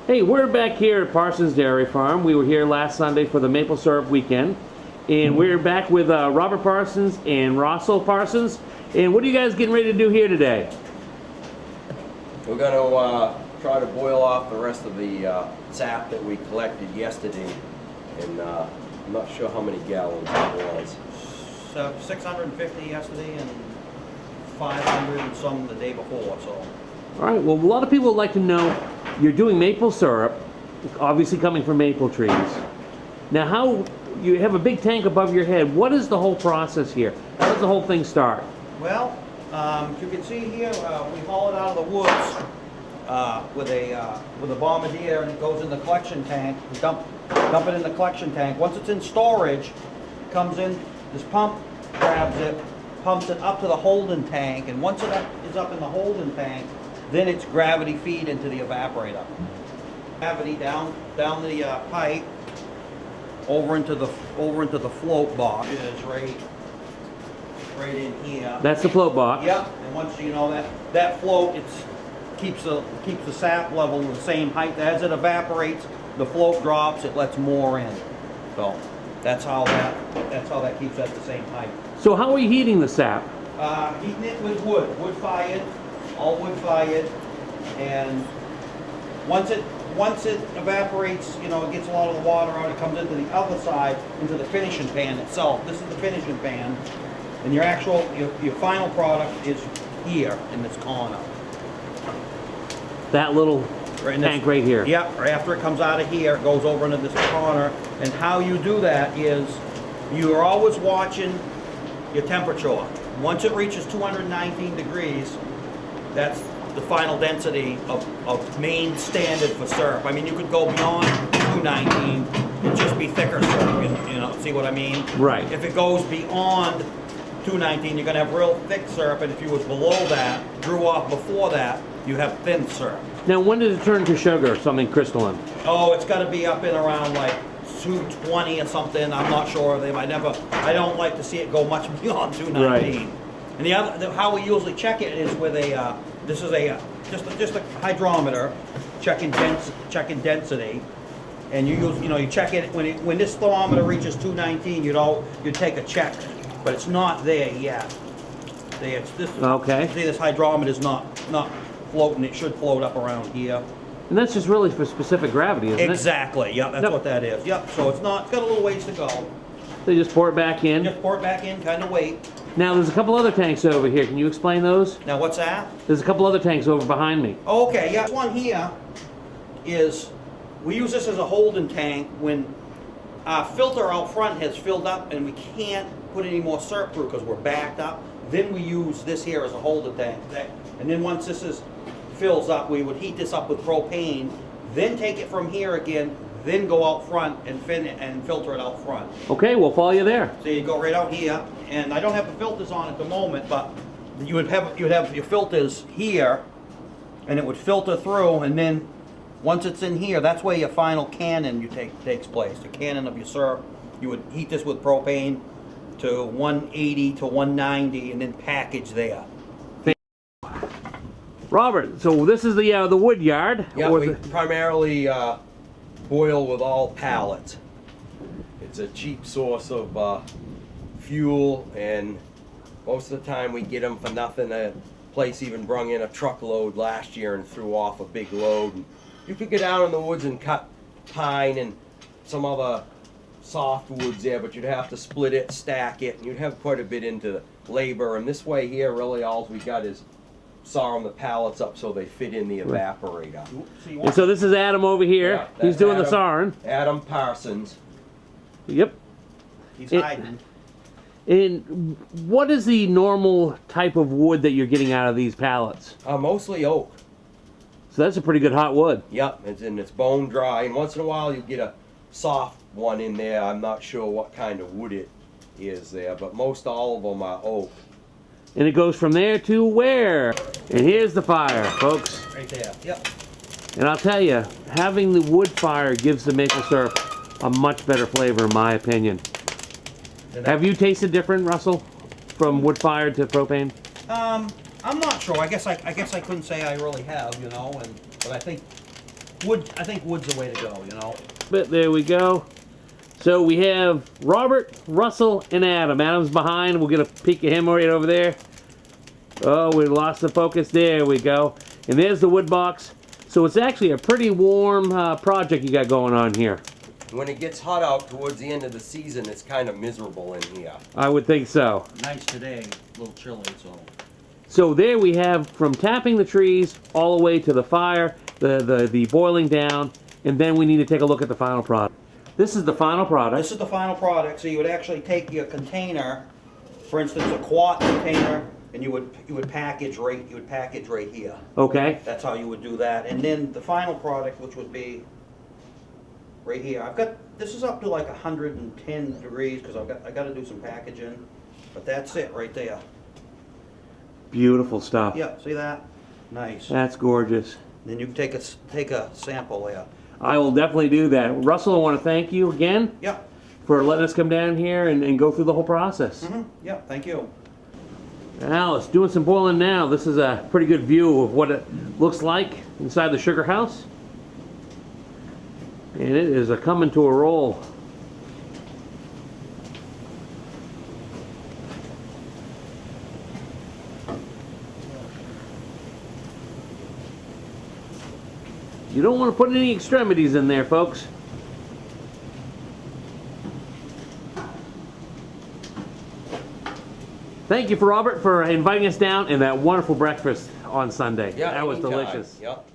Hey, we're back here at Parsons Dairy Farm. We were here last Sunday for the maple syrup weekend. And we're back with Robert Parsons and Russell Parsons. And what are you guys getting ready to do here today? We're going to try to boil off the rest of the sap that we collected yesterday. And I'm not sure how many gallons it was. So 650 yesterday and 500 and some the day before, so. All right, well, a lot of people would like to know, you're doing maple syrup, obviously coming from maple trees. Now, how, you have a big tank above your head. What is the whole process here? How does the whole thing start? Well, you can see here, we haul it out of the woods with a bombardier, and it goes in the collection tank. We dump it in the collection tank. Once it's in storage, it comes in, this pump grabs it, pumps it up to the holding tank, and once it is up in the holding tank, then it's gravity feed into the evaporator. Gravity down the pipe over into the float box. It is right in here. That's the float box. Yep. And once you know that float, keeps the sap level the same height. As it evaporates, the float drops. It lets more in. So that's how that keeps at the same height. So how are you heating the sap? Heating it with wood fired, all wood fired, and once it evaporates, you know, it gets a lot of the water out, it comes into the other side, into the finishing pan itself. This is the finishing pan, and your final product is here in this corner. That little tank right here. Yep, right after it comes out of here, it goes over into this corner, and how you do that is you are always watching your temperature. Once it reaches 219 degrees, that's the final density of main standard for syrup. I mean, you could go beyond 219 and just be thicker syrup, you know, see what I mean? Right. If it goes beyond 219, you're gonna have real thick syrup, and if you was below that, drew off before that, you have thin syrup. Now, when does it turn to sugar, something crystalline? Oh, it's gotta be up in around like 220 or something. I'm not sure of them. I don't like to see it go much beyond 219. Right. And how we usually check it is with a, this is just a hydrometer, checking density. And you check it, when this thermometer reaches 219, you take a check, but it's not there yet. Okay. See, this hydrometer is not floating. It should float up around here. And that's just really for specific gravity, isn't it? Exactly, yep, that's what that is. Yep, so it's got a little ways to go. They just pour it back in. Just pour it back in, kind of wait. Now, there's a couple other tanks over here. Can you explain those? Now, what's that? There's a couple other tanks over behind me. Okay, yeah, this one here is, we use this as a holding tank when our filter out front has filled up and we can't put any more syrup through because we're backed up. Then we use this here as a holding tank. And then once this fills up, we would heat this up with propane, then take it from here again, then go out front and filter it out front. Okay, we'll follow you there. So you go right out here, and I don't have the filters on at the moment, but you would have your filters here, and it would filter through, and then once it's in here, that's where your final cannon takes place. The cannon of your syrup, you would heat this with propane to 180 to 190, and then package there. Robert, so this is the wood yard. Yeah, we primarily boil with all pallets. It's a cheap source of fuel, and most of the time we get them for nothing. A place even brung in a truckload last year and threw off a big load. And you could get out in the woods and cut pine and some other softwoods there, but you'd have to split it, stack it, and you'd have quite a bit into labor. And this way here, really all we got is sawing the pallets up so they fit in the evaporator. And so this is Adam over here. Yeah, He's doing the Adam, sawing. Adam Parsons. Yep. He's hiding. And what is the normal type of wood that you're getting out of these pallets? Mostly oak. So that's a pretty good hot wood. Yep, it's bone dry, and once in a while you get a soft one in there. I'm not sure what kind of wood it is there, but most all of them are oak. And it goes from there to where? And here's the fire, folks. Right there, yep. And I'll tell you, having the wood fire gives the maple syrup a much better flavor, in my opinion. Have you tasted different, Russell, from wood fired to propane? I'm not sure. I guess I couldn't say I really have, but I think wood, I think wood's the way to go, you know? But there we go. So we have Robert, Russell, and Adam. Adam's behind. We'll get a peek at him right over there. Oh, we lost the focus. There we go. And there's the wood box. So it's actually a pretty warm project you got going on here. When it gets hot out towards the end of the season, it's kind of miserable in here. I would think so. Nice today, a little chilly, so. So there we have from tapping the trees all the way to the fire, the boiling down, and then we need to take a look at the final product. This is the final product. This is the final product, so you would actually take your container, for instance, a quart container, and you would package right here. Okay. That's how you would do that. And then the final product, which would be right here. This is up to like 110 degrees because I got to do some packaging, but that's it right there. Beautiful stuff. Yeah, see that? Nice. That's gorgeous. Then you can take a sample there. I will definitely do that. Russell, I want to thank you again Yeah. for letting us come down here and go through the whole process. Yeah, thank you. Alice, doing some boiling now. This is a pretty good view of what it looks like inside the sugar house. And it is a coming to a roll. You don't want to put any extremities in there, folks. Thank you, Robert, for inviting us down and that wonderful breakfast on Sunday. Yeah, that was anytime. delicious. Yep.